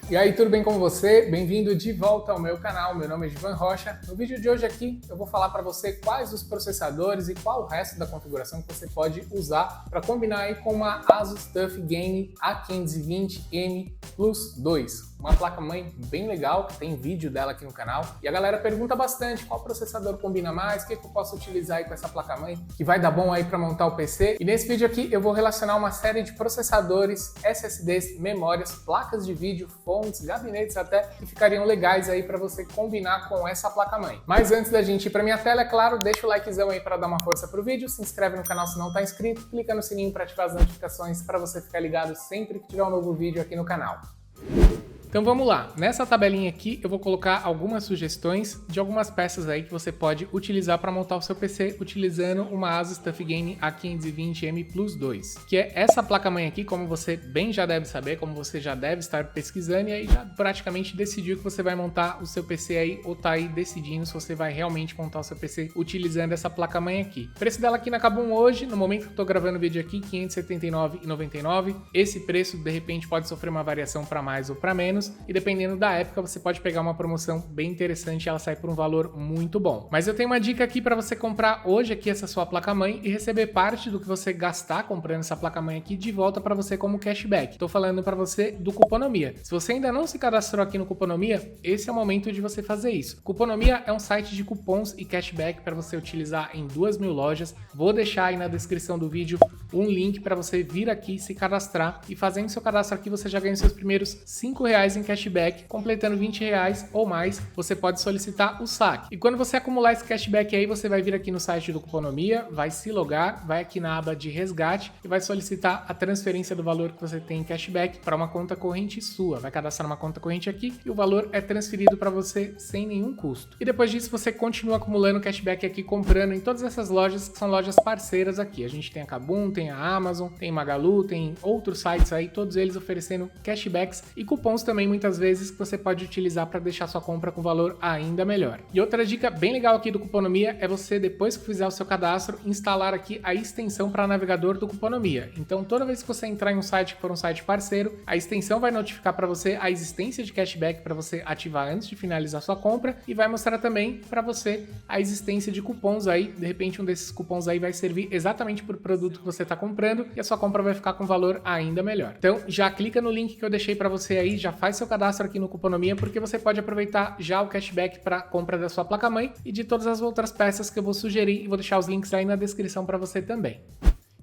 E aí, tudo bem com você? Bem-vindo de volta ao meu canal, meu nome é Givan Rocha. No vídeo de hoje aqui eu vou falar para você quais os processadores e qual o resto da configuração que você pode usar para combinar aí com uma Asus TUF Gaming A520M Plus 2. Uma placa-mãe bem legal, que tem vídeo dela aqui no canal. E a galera pergunta bastante qual processador combina mais, o que eu posso utilizar aí com essa placa-mãe, que vai dar bom aí para montar o PC. E nesse vídeo aqui eu vou relacionar uma série de processadores, SSDs, memórias, placas de vídeo, fontes, gabinetes até, que ficariam legais aí para você combinar com essa placa-mãe. Mas antes da gente ir para minha tela, é claro, deixa o likezão aí para dar uma força pro vídeo, se inscreve no canal se não está inscrito, clica no sininho para ativar as notificações para você ficar ligado sempre que tiver um novo vídeo aqui no canal. Então vamos lá, nessa tabelinha aqui eu vou colocar algumas sugestões de algumas peças aí que você pode utilizar para montar o seu PC utilizando uma Asus TUF Gaming A520M Plus 2, que é essa placa-mãe aqui, como você bem já deve saber, como você já deve estar pesquisando e aí já praticamente decidiu que você vai montar o seu PC aí ou tá aí decidindo se você vai realmente montar o seu PC utilizando essa placa-mãe aqui. O preço dela aqui na Kabum hoje, no momento que eu tô gravando o vídeo aqui, R$ 579,99. Esse preço de repente pode sofrer uma variação para mais ou para menos, e dependendo da época você pode pegar uma promoção bem interessante e ela sai por um valor muito bom. Mas eu tenho uma dica aqui para você comprar hoje aqui essa sua placa-mãe e receber parte do que você gastar comprando essa placa-mãe aqui de volta para você como cashback. Tô falando para você do Cuponomia. Se você ainda não se cadastrou aqui no Cuponomia, esse é o momento de você fazer isso. Cuponomia é um site de cupons e cashback para você utilizar em 2.000 lojas. Vou deixar aí na descrição do vídeo um link para você vir aqui se cadastrar e fazendo seu cadastro aqui você já ganha os seus primeiros R$ 5 em cashback, completando R$ 20 ou mais, você pode solicitar o saque. E quando você acumular esse cashback aí, você vai vir aqui no site do Cuponomia, vai se logar, vai aqui na aba de resgate e vai solicitar a transferência do valor que você tem em cashback para uma conta corrente sua. Vai cadastrar uma conta corrente aqui e o valor é transferido para você sem nenhum custo. E depois disso você continua acumulando cashback aqui, comprando em todas essas lojas que são lojas parceiras aqui. A gente tem a Kabum, tem a Amazon, tem Magalu, tem outros sites aí, todos eles oferecendo cashbacks e cupons também muitas vezes que você pode utilizar para deixar sua compra com valor ainda melhor. E outra dica bem legal aqui do Cuponomia é você, depois que fizer o seu cadastro, instalar aqui a extensão para navegador do Cuponomia. Então toda vez que você entrar em um site que for um site parceiro, a extensão vai notificar para você a existência de cashback para você ativar antes de finalizar sua compra e vai mostrar também para você a existência de cupons aí. De repente um desses cupons aí vai servir exatamente para o produto que você está comprando e a sua compra vai ficar com valor ainda melhor. Então já clica no link que eu deixei para você aí, já faz seu cadastro aqui no Cuponomia, porque você pode aproveitar já o cashback para compra da sua placa-mãe e de todas as outras peças que eu vou sugerir e vou deixar os links aí na descrição para você também.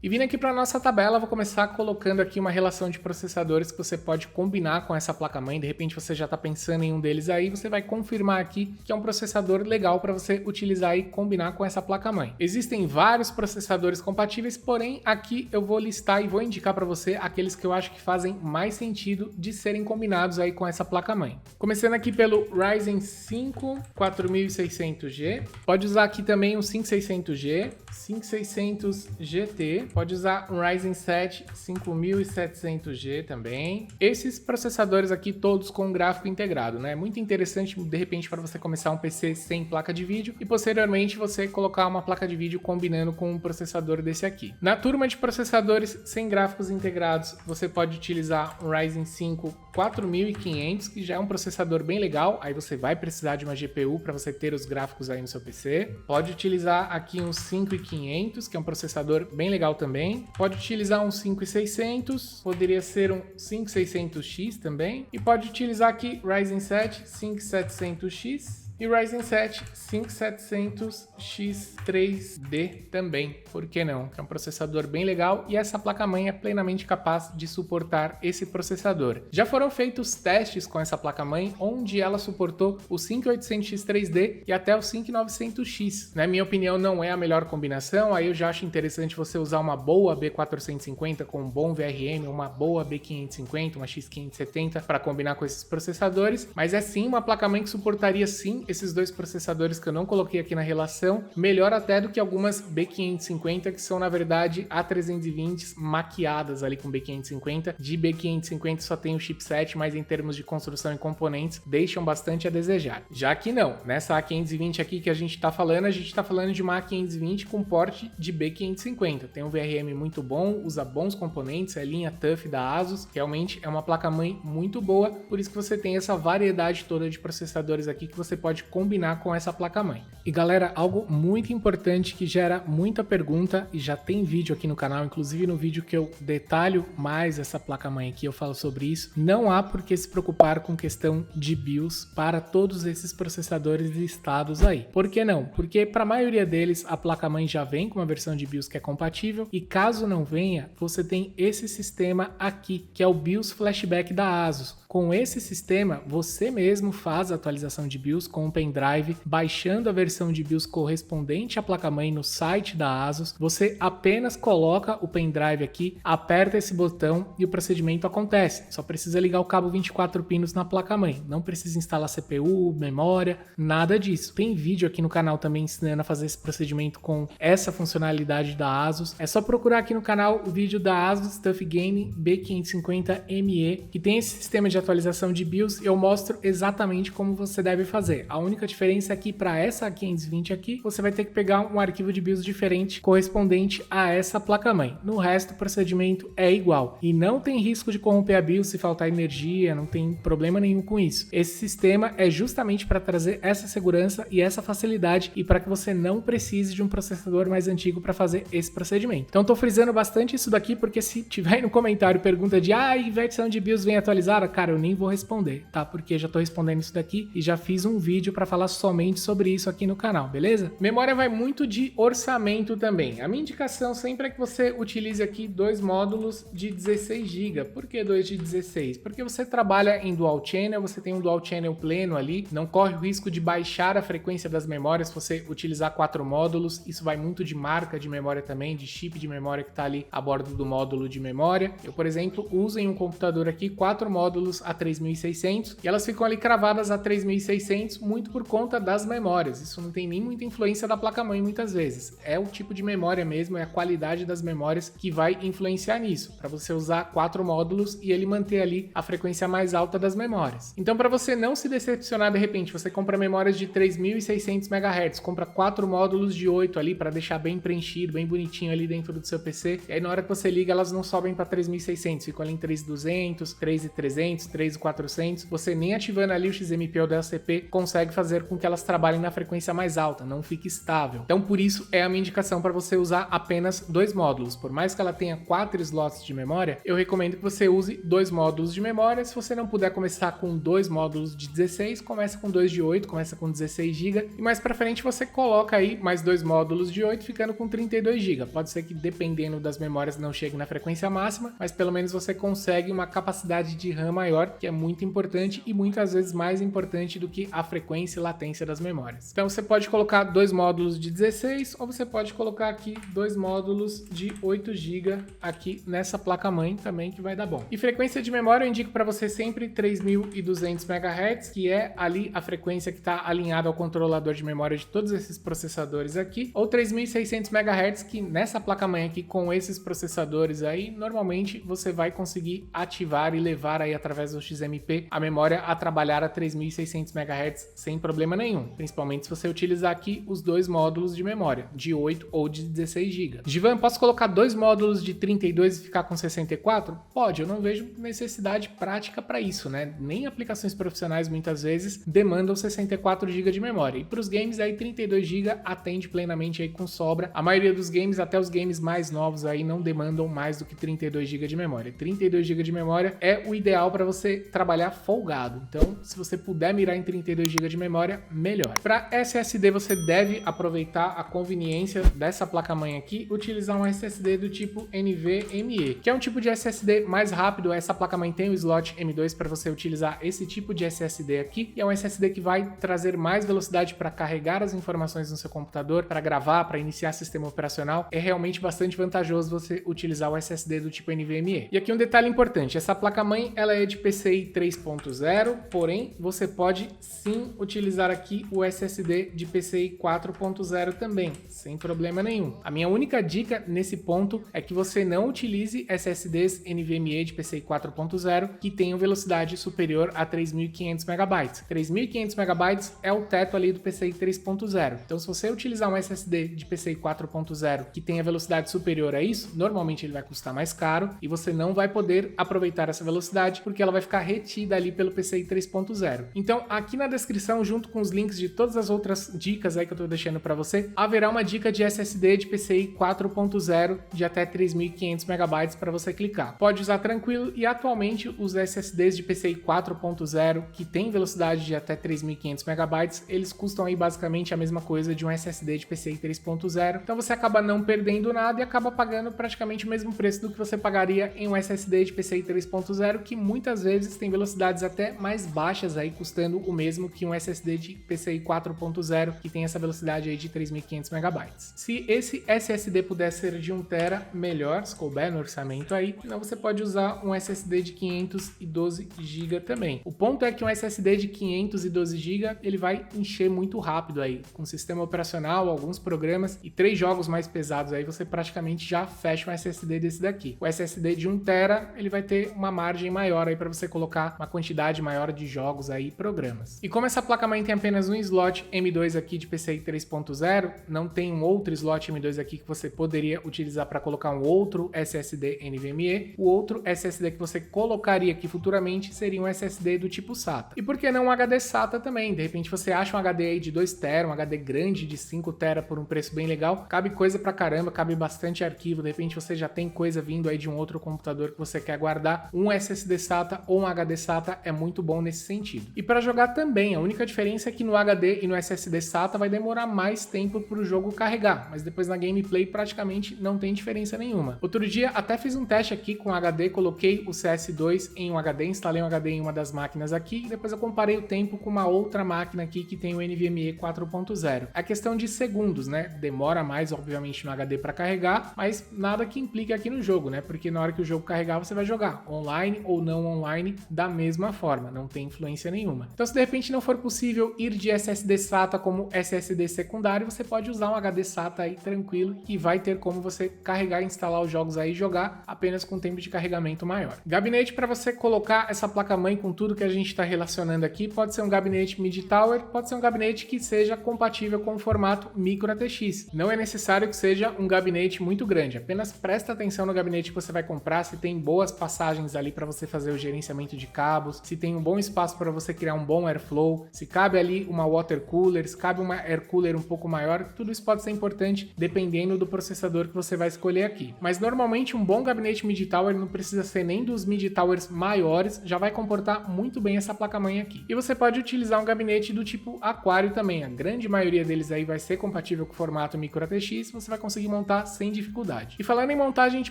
E vindo aqui para a nossa tabela, vou começar colocando aqui uma relação de processadores que você pode combinar com essa placa-mãe. De repente você já está pensando em um deles aí, você vai confirmar aqui que é um processador legal para você utilizar e combinar com essa placa-mãe. Existem vários processadores compatíveis, porém aqui eu vou listar e vou indicar para você aqueles que eu acho que fazem mais sentido de serem combinados aí com essa placa-mãe. Começando aqui pelo Ryzen 5 4600G, pode usar aqui também o 5600G, 5600 GT, pode usar um Ryzen 7 5700G também. Esses processadores aqui todos com gráfico integrado, né? Muito interessante de repente para você começar um PC sem placa de vídeo e posteriormente você colocar uma placa de vídeo combinando com um processador desse aqui. Na turma de processadores sem gráficos integrados, você pode utilizar um Ryzen 5 4500, que já é um processador bem legal. Aí você vai precisar de uma GPU para você ter os gráficos aí no seu PC. Pode utilizar aqui um 5500, que é um processador bem legal também. Pode utilizar um 5600, poderia ser um 5600X também. E pode utilizar aqui Ryzen 7 5700X e Ryzen 7 5700X3D também, por que não? É um processador bem legal e essa placa-mãe é plenamente capaz de suportar esse processador. Já foram feitos testes com essa placa-mãe, onde ela suportou o 5800X3D e até o 5900X. Na minha opinião, não é a melhor combinação, aí eu já acho interessante você usar uma boa B450 com um bom VRM, uma boa B550, uma X570 para combinar com esses processadores, mas é sim uma placa-mãe que suportaria sim esses dois processadores que eu não coloquei aqui na relação, melhor até do que algumas B550 que são na verdade A320 maquiadas ali com B550. De B550 só tem o chipset, mas em termos de construção e componentes deixam bastante a desejar. Já que não, nessa A520 aqui que a gente tá falando de uma A520 com porte de B550. Tem um VRM muito bom, usa bons componentes, é a linha TUF da ASUS, realmente é uma placa-mãe muito boa, por isso que você tem essa variedade toda de processadores aqui que você pode combinar com essa placa-mãe. E galera, algo muito importante que gera muita pergunta e já tem vídeo aqui no canal, inclusive no vídeo que eu detalho mais essa placa-mãe aqui, eu falo sobre isso. Não há por que se preocupar com questão de BIOS para todos esses processadores listados aí. Por que não? Porque para a maioria deles a placa-mãe já vem com uma versão de BIOS que é compatível e caso não venha, você tem esse sistema aqui, que é o BIOS Flashback da ASUS. Com esse sistema, você mesmo faz a atualização de BIOS com um pendrive, baixando a versão de BIOS correspondente à placa-mãe no site da ASUS. Você apenas coloca o pendrive aqui, aperta esse botão e o procedimento acontece. Só precisa ligar o cabo 24 pinos na placa-mãe. Não precisa instalar CPU, memória, nada disso. Tem vídeo aqui no canal também ensinando a fazer esse procedimento com essa funcionalidade da ASUS. É só procurar aqui no canal o vídeo da ASUS TUF Gaming B550ME, que tem esse sistema de atualização de BIOS e eu mostro exatamente como você deve fazer. A única diferença é que para essa A520 aqui, você vai ter que pegar um arquivo de BIOS diferente correspondente a essa placa-mãe. No resto, o procedimento é igual. E não tem risco de corromper a BIOS se faltar energia, não tem problema nenhum com isso. Esse sistema é justamente para trazer essa segurança e essa facilidade e para que você não precise de um processador mais antigo para fazer esse procedimento. Então, estou frisando bastante isso daqui porque se tiver aí no comentário pergunta de e versão de BIOS vem atualizada, cara, eu nem vou responder, tá? Porque já tô respondendo isso daqui e já fiz um vídeo para falar somente sobre isso aqui no canal, beleza? Memória vai muito de orçamento também. A minha indicação sempre é que você utilize aqui dois módulos de 16 GB. Por que dois de 16? Porque você trabalha em dual channel, você tem um dual channel pleno ali, não corre o risco de baixar a frequência das memórias se você utilizar 4 módulos. Isso vai muito de marca de memória também, de chip de memória que tá ali a bordo do módulo de memória. Eu, por exemplo, uso em um computador aqui 4 módulos a 3600 e elas ficam ali cravadas a 3600 muito por conta das memórias. Isso não tem nem muita influência da placa-mãe muitas vezes. É o tipo de memória mesmo, é a qualidade das memórias que vai influenciar nisso, para você usar 4 módulos e ele manter ali a frequência mais alta das memórias. Então, para você não se decepcionar de repente, você compra memórias de 3600 MHz, compra 4 módulos de 8 ali para deixar bem preenchido, bem bonitinho ali dentro do seu PC, e aí na hora que você liga elas não sobem para 3600, ficam ali em 3200, 3300, 3400, você nem ativando ali o XMP ou DLCP consegue fazer com que elas trabalhem na frequência mais alta, não fique estável. Então por isso é a minha indicação para você usar apenas 2 módulos. Por mais que ela tenha 4 slots de memória, eu recomendo que você use 2 módulos de memória. Se você não puder começar com 2 módulos de 16, começa com 2 de 8, começa com 16 GB e mais para frente você coloca aí mais 2 módulos de 8 ficando com 32 GB. Pode ser que dependendo das memórias não chegue na frequência máxima, mas pelo menos você consegue uma capacidade de RAM maior, que é muito importante e muitas vezes mais importante do que a frequência e latência das memórias. Então você pode colocar 2 módulos de 16 ou você pode colocar aqui 2 módulos de 8 GB aqui nessa placa-mãe também, que vai dar bom. E frequência de memória eu indico para você sempre 3200 MHz, que é ali a frequência que está alinhada ao controlador de memória de todos esses processadores aqui, ou 3600 MHz, que nessa placa-mãe aqui com esses processadores aí, normalmente você vai conseguir ativar e levar aí através do XMP a memória a trabalhar a 3600 MHz sem problema nenhum, principalmente se você utilizar aqui os 2 módulos de memória, de 8 ou de 16 GB. Givan, posso colocar 2 módulos de 32 e ficar com 64? Pode, eu não vejo necessidade prática para isso, né? Nem aplicações profissionais muitas vezes demandam 64 GB de memória. E para os games aí 32 GB atende plenamente aí com sobra. A maioria dos games, até os games mais novos aí, não demandam mais do que 32 GB de memória. 32 GB de memória é o ideal para você trabalhar folgado. Então, se você puder mirar em 32 GB de memória, melhor. Para SSD, você deve aproveitar a conveniência dessa placa-mãe aqui, utilizar um SSD do tipo NVMe, que é um tipo de SSD mais rápido. Essa placa-mãe tem o slot M2 para você utilizar esse tipo de SSD aqui, e é um SSD que vai trazer mais velocidade para carregar as informações no seu computador, para gravar, para iniciar sistema operacional. É realmente bastante vantajoso você utilizar o SSD do tipo NVMe. E aqui um detalhe importante, essa placa-mãe ela é de PCI 3.0, porém você pode sim utilizar aqui o SSD de PCI 4.0 também, sem problema nenhum. A minha única dica nesse ponto é que você não utilize SSDs NVMe de PCI 4.0 que tenham velocidade superior a 3.500 MB. 3.500 MB é o teto ali do PCI 3.0. Então, se você utilizar um SSD de PCI 4.0 que tenha velocidade superior a isso, normalmente ele vai custar mais caro e você não vai poder aproveitar essa velocidade porque ela vai ficar retida ali pelo PCI 3.0. Então, aqui na descrição, junto com os links de todas as outras dicas aí que eu tô deixando para você, haverá uma dica de SSD de PCI 4.0 de até 3.500 MB para você clicar. Pode usar tranquilo e atualmente os SSDs de PCI 4.0 que tem velocidade de até 3.500 MB, eles custam aí basicamente a mesma coisa de um SSD de PCI 3.0. Então você acaba não perdendo nada e acaba pagando praticamente o mesmo preço do que você pagaria em um SSD de PCI 3.0, que muitas vezes tem velocidades até mais baixas aí, custando o mesmo que um SSD de PCI 4.0 que tem essa velocidade aí de 3.500 MB. Se esse SSD puder ser de 1 TB, melhor, se couber no orçamento aí, senão você pode usar um SSD de 512 GB também. O ponto é que um SSD de 512 GB ele vai encher muito rápido aí, com sistema operacional, alguns programas e 3 jogos mais pesados aí, você praticamente já fecha um SSD desse daqui. O SSD de 1 TB ele vai ter uma margem maior aí para você colocar uma quantidade maior de jogos aí e programas. E como essa placa-mãe tem apenas um slot M2 aqui de PCI 3.0, não tem um outro slot M2 aqui que você poderia utilizar para colocar um outro SSD NVMe, o outro SSD que você colocaria aqui futuramente seria um SSD do tipo SATA. E por que não um HD SATA também? De repente você acha um HD aí de 2 TB, um HD grande de 5 TB por um preço bem legal, cabe coisa pra caramba, cabe bastante arquivo, de repente você já tem coisa vindo aí de um outro computador que você quer guardar, um SSD SATA ou um HD SATA é muito bom nesse sentido. E para jogar também, a única diferença é que no HD e no SSD SATA vai demorar mais tempo para o jogo carregar, mas depois na gameplay praticamente não tem diferença nenhuma. Outro dia até fiz um teste aqui com HD, coloquei o CS2 em um HD, instalei um HD em uma das máquinas aqui e depois eu comparei o tempo com uma outra máquina aqui que tem o NVMe 4.0. É questão de segundos, né? Demora mais, obviamente, no HD para carregar, mas nada que implique aqui no jogo, né? Porque na hora que o jogo carregar, você vai jogar online ou não online da mesma forma, não tem influência nenhuma. Então, se de repente não for possível ir de SSD SATA como SSD secundário, você pode usar um HD SATA aí tranquilo, que vai ter como você carregar e instalar os jogos aí e jogar apenas com tempo de carregamento maior. Gabinete para você colocar essa placa-mãe com tudo que a gente está relacionando aqui, pode ser um gabinete mid-tower, pode ser um gabinete que seja compatível com o formato micro ATX. Não é necessário que seja um gabinete muito grande, apenas presta atenção no gabinete que você vai comprar, se tem boas passagens ali para você fazer o gerenciamento de cabos, se tem um bom espaço para você criar um bom airflow, se cabe ali uma water cooler, se cabe uma air cooler um pouco maior, tudo isso pode ser importante dependendo do processador que você vai escolher aqui. Mas normalmente um bom gabinete mid-tower não precisa ser nem dos mid-towers maiores, já vai comportar muito bem essa placa-mãe aqui. E você pode utilizar um gabinete do tipo aquário também, a grande maioria deles aí vai ser compatível com o formato micro ATX, você vai conseguir montar sem dificuldade. E falando em montagem de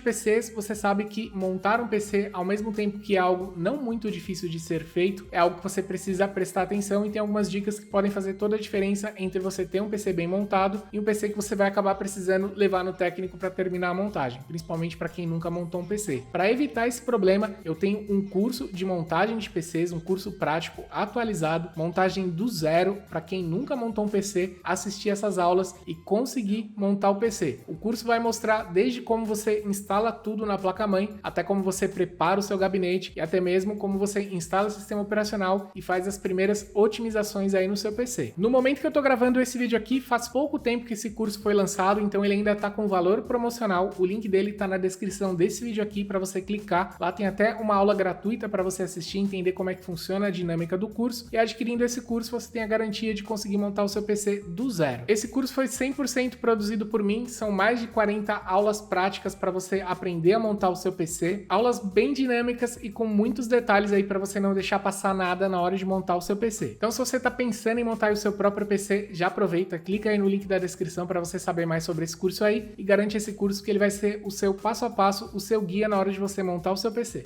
PCs, você sabe que montar um PC ao mesmo tempo que é algo não muito difícil de ser feito, é algo que você precisa prestar atenção e tem algumas dicas que podem fazer toda a diferença entre você ter um PC bem montado e um PC que você vai acabar precisando levar no técnico para terminar a montagem, principalmente para quem nunca montou um PC. Para evitar esse problema, eu tenho um curso de montagem de PCs, um curso prático atualizado, montagem do zero, para quem nunca montou um PC, assistir essas aulas e conseguir montar o PC. O curso vai mostrar desde como você instala tudo na placa-mãe, até como você prepara o seu gabinete e até mesmo como você instala o sistema operacional e faz as primeiras otimizações aí no seu PC. No momento que eu tô gravando esse vídeo aqui, faz pouco tempo que esse curso foi lançado, então ele ainda tá com valor promocional. O link dele tá na descrição desse vídeo aqui para você clicar. Lá tem até uma aula gratuita para você assistir e entender como é que funciona a dinâmica do curso. E adquirindo esse curso, você tem a garantia de conseguir montar o seu PC do zero. Esse curso foi 100% produzido por mim, são mais de 40 aulas práticas para você aprender a montar o seu PC, aulas bem dinâmicas e com muitos detalhes aí para você não deixar passar nada na hora de montar o seu PC. Então, se você está pensando em montar o seu próprio PC, já aproveita, clica aí no link da descrição para você saber mais sobre esse curso aí e garante esse curso que ele vai ser o seu passo a passo, o seu guia na hora de você montar o seu PC.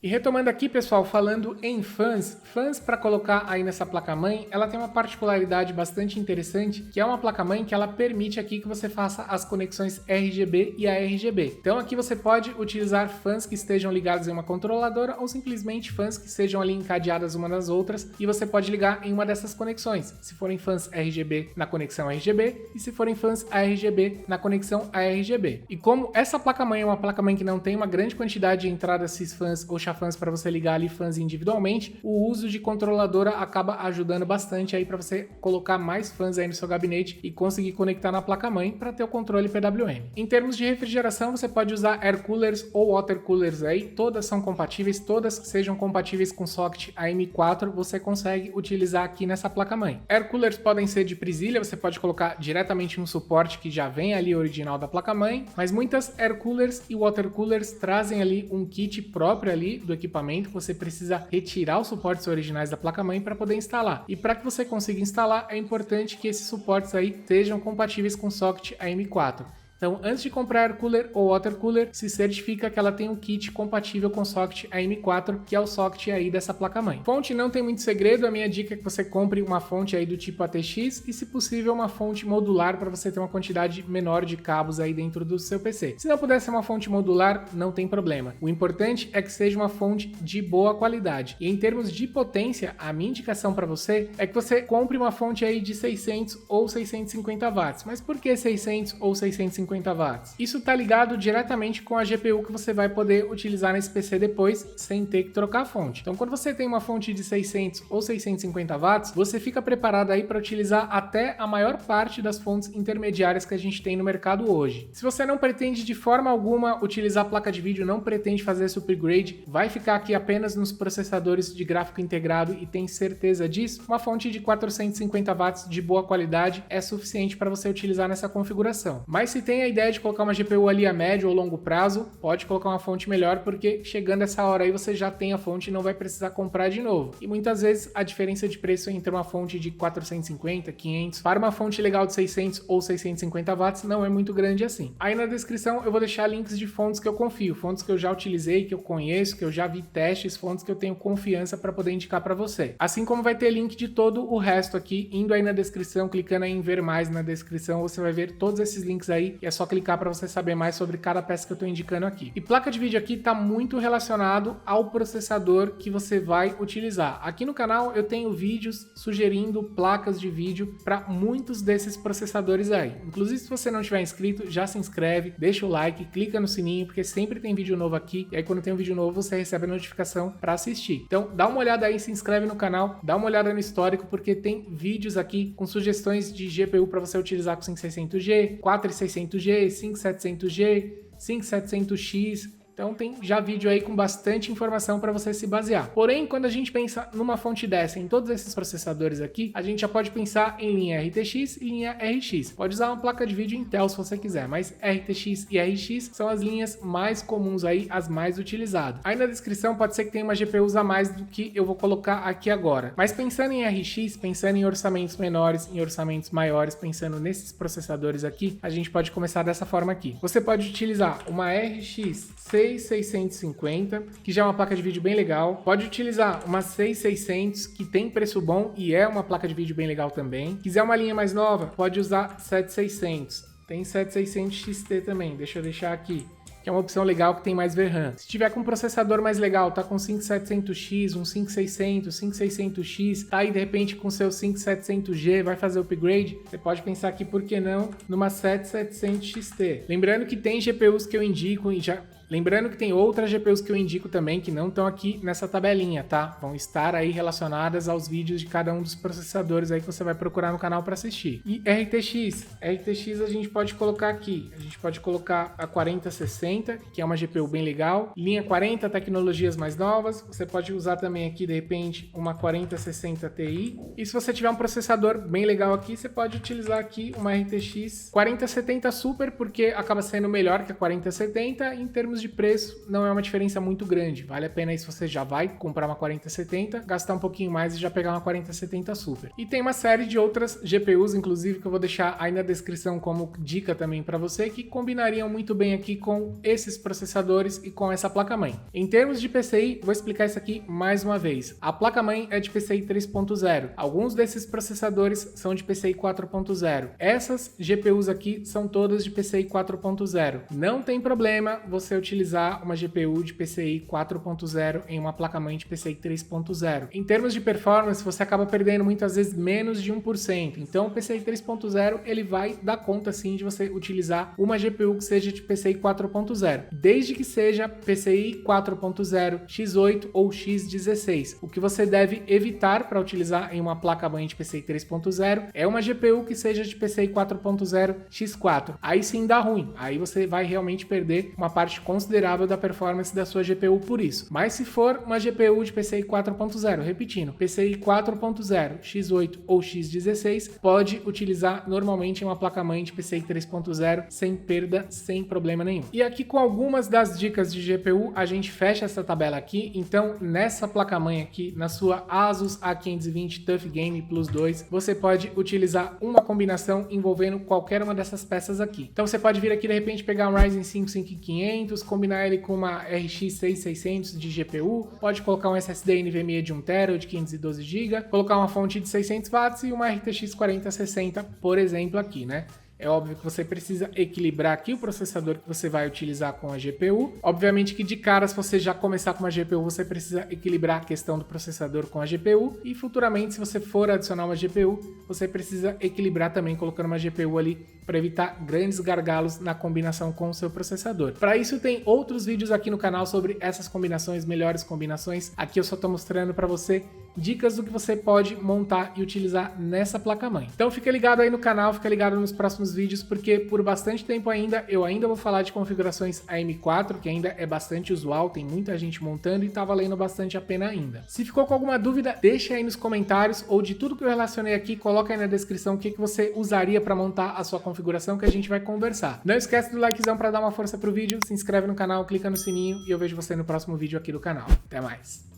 E retomando aqui, pessoal, falando em fãs para colocar aí nessa placa-mãe, ela tem uma particularidade bastante interessante, que é uma placa-mãe que ela permite aqui que você faça as conexões RGB e ARGB. Então aqui você pode utilizar fãs que estejam ligados em uma controladora ou simplesmente fãs que sejam ali encadeadas uma nas outras e você pode ligar em uma dessas conexões. Se forem fãs RGB na conexão RGB e se forem fãs ARGB na conexão ARGB. E como essa placa-mãe é uma placa-mãe que não tem uma grande quantidade de entradas cis-fãs ou chafãs para você ligar ali fãs individualmente, o uso de controladora acaba ajudando bastante aí para você colocar mais fãs aí no seu gabinete e conseguir conectar na placa-mãe para ter o controle PWM. Em termos de refrigeração, você pode usar air coolers ou water coolers aí, todas são compatíveis, todas que sejam compatíveis com socket AM4, você consegue utilizar aqui nessa placa-mãe. Air coolers podem ser de presilha, você pode colocar diretamente um suporte que já vem ali original da placa-mãe, mas muitas air coolers e water coolers trazem ali um kit próprio ali do equipamento, você precisa retirar os suportes originais da placa-mãe para poder instalar. E para que você consiga instalar, é importante que esses suportes aí sejam compatíveis com socket AM4. Então, antes de comprar air cooler ou water cooler, se certifica que ela tem um kit compatível com socket AM4, que é o socket aí dessa placa-mãe. Fonte não tem muito segredo, a minha dica é que você compre uma fonte aí do tipo ATX e, se possível, uma fonte modular para você ter uma quantidade menor de cabos aí dentro do seu PC. Se não puder ser uma fonte modular, não tem problema. O importante é que seja uma fonte de boa qualidade. E em termos de potência, a minha indicação para você é que você compre uma fonte aí de 600 ou 650 watts. Mas por que 600 ou 650 watts? Isso está ligado diretamente com a GPU que você vai poder utilizar nesse PC depois, sem ter que trocar a fonte. Então, quando você tem uma fonte de 600 ou 650 watts, você fica preparado aí para utilizar até a maior parte das fontes intermediárias que a gente tem no mercado hoje. Se você não pretende de forma alguma utilizar a placa de vídeo, não pretende fazer esse upgrade, vai ficar aqui apenas nos processadores de gráfico integrado e tem certeza disso, uma fonte de 450 watts de boa qualidade é suficiente para você utilizar nessa configuração. Mas se tem a ideia de colocar uma GPU ali a médio ou longo prazo, pode colocar uma fonte melhor, porque chegando essa hora aí você já tem a fonte e não vai precisar comprar de novo. E muitas vezes a diferença de preço entre uma fonte de 450, 500 para uma fonte legal de 600 ou 650 watts não é muito grande assim. Aí na descrição eu vou deixar links de fontes que eu confio, fontes que eu já utilizei, que eu conheço, que eu já vi testes, fontes que eu tenho confiança para poder indicar para você. Assim como vai ter link de todo o resto aqui, indo aí na descrição, clicando aí em ver mais na descrição, você vai ver todos esses links aí e é só clicar para você saber mais sobre cada peça que eu estou indicando aqui. E placa de vídeo aqui está muito relacionado ao processador que você vai utilizar. Aqui no canal eu tenho vídeos sugerindo placas de vídeo para muitos desses processadores aí. Inclusive, se você não estiver inscrito, já se inscreve, deixa o like, clica no sininho, porque sempre tem vídeo novo aqui, e aí quando tem um vídeo novo você recebe a notificação para assistir. Então dá uma olhada aí, se inscreve no canal, dá uma olhada no histórico, porque tem vídeos aqui com sugestões de GPU para você utilizar com 5600G, 4600G, 5700G, 5700X. Então tem já vídeo aí com bastante informação para você se basear. Porém, quando a gente pensa numa fonte dessa, em todos esses processadores aqui, a gente já pode pensar em linha RTX e linha RX. Pode usar uma placa de vídeo Intel se você quiser, mas RTX e RX são as linhas mais comuns aí, as mais utilizadas. Aí na descrição pode ser que tenha uma GPU a mais do que eu vou colocar aqui agora. Mas pensando em RX, pensando em orçamentos menores, em orçamentos maiores, pensando nesses processadores aqui, a gente pode começar dessa forma aqui. Você pode utilizar uma RX 6650, que já é uma placa de vídeo bem legal. Pode utilizar uma 6600, que tem preço bom e é uma placa de vídeo bem legal também. Quiser uma linha mais nova, pode usar 7600. Tem 7600 XT também, deixa eu deixar aqui, que é uma opção legal que tem mais VRAM. Se tiver com um processador mais legal, tá com 5700X, um 5600, 5600X, tá aí de repente com seu 5700G, vai fazer upgrade, você pode pensar aqui, por que não, numa 7700 XT. Lembrando que tem GPUs que eu indico e já... Lembrando que tem outras GPUs que eu indico também que não estão aqui nessa tabelinha, tá? Vão estar aí relacionadas aos vídeos de cada um dos processadores aí que você vai procurar no canal para assistir. E RTX a gente pode colocar aqui. A gente pode colocar a 4060, que é uma GPU bem legal. Linha 40, tecnologias mais novas. Você pode usar também aqui, de repente, uma 4060 Ti. E se você tiver um processador bem legal aqui, você pode utilizar aqui uma RTX 4070 Super, porque acaba sendo melhor que a 4070 em termos termos de preço, não é uma diferença muito grande. Vale a pena aí se você já vai comprar uma 4070, gastar um pouquinho mais e já pegar uma 4070 Super. E tem uma série de outras GPUs, inclusive, que eu vou deixar aí na descrição como dica também para você, que combinariam muito bem aqui com esses processadores e com essa placa-mãe. Em termos de PCI, vou explicar isso aqui mais uma vez. A placa-mãe é de PCI 3.0. Alguns desses processadores são de PCI 4.0. Essas GPUs aqui são todas de PCI 4.0. Não tem problema você utilizar uma GPU de PCI 4.0 em uma placa-mãe de PCI 3.0. Em termos de performance, você acaba perdendo muitas vezes menos de 1%. Então, o PCI 3.0 ele vai dar conta sim de você utilizar uma GPU que seja de PCI 4.0, desde que seja PCI 4.0, X8 ou X16. O que você deve evitar para utilizar em uma placa-mãe de PCI 3.0 é uma GPU que seja de PCI 4.0 X4. Aí sim dá ruim. Aí você vai realmente perder uma parte considerável da performance da sua GPU por isso. Mas se for uma GPU de PCI 4.0, repetindo, PCI 4.0, X8 ou X16, pode utilizar normalmente uma placa-mãe de PCI 3.0 sem perda, sem problema nenhum. E aqui com algumas das dicas de GPU, a gente fecha essa tabela aqui. Então, nessa placa-mãe aqui, na sua Asus A520 TUF Game Plus 2, você pode utilizar uma combinação envolvendo qualquer uma dessas peças aqui. Então, você pode vir aqui, de repente, pegar um Ryzen 5 5500, combinar ele com uma RX 6600 de GPU, pode colocar um SSD NVMe de 1TB ou de 512 GB, colocar uma fonte de 600 watts e uma RTX 4060, por exemplo, aqui, né? É óbvio que você precisa equilibrar aqui o processador que você vai utilizar com a GPU. Obviamente que de cara, se você já começar com uma GPU, você precisa equilibrar a questão do processador com a GPU. E futuramente, se você for adicionar uma GPU, você precisa equilibrar também colocando uma GPU ali para evitar grandes gargalos na combinação com o seu processador. Para isso, tem outros vídeos aqui no canal sobre essas combinações, melhores combinações. Aqui eu só estou mostrando para você dicas do que você pode montar e utilizar nessa placa-mãe. Então fica ligado aí no canal, fica ligado nos próximos vídeos, porque por bastante tempo eu ainda vou falar de configurações AM4, que ainda é bastante usual, tem muita gente montando e tá valendo bastante a pena ainda. Se ficou com alguma dúvida, deixa aí nos comentários, ou de tudo que eu relacionei aqui, coloca aí na descrição o que você usaria para montar a sua configuração, que a gente vai conversar. Não esquece do likezão para dar uma força pro vídeo, se inscreve no canal, clica no sininho e eu vejo você no próximo vídeo aqui do canal. Até mais!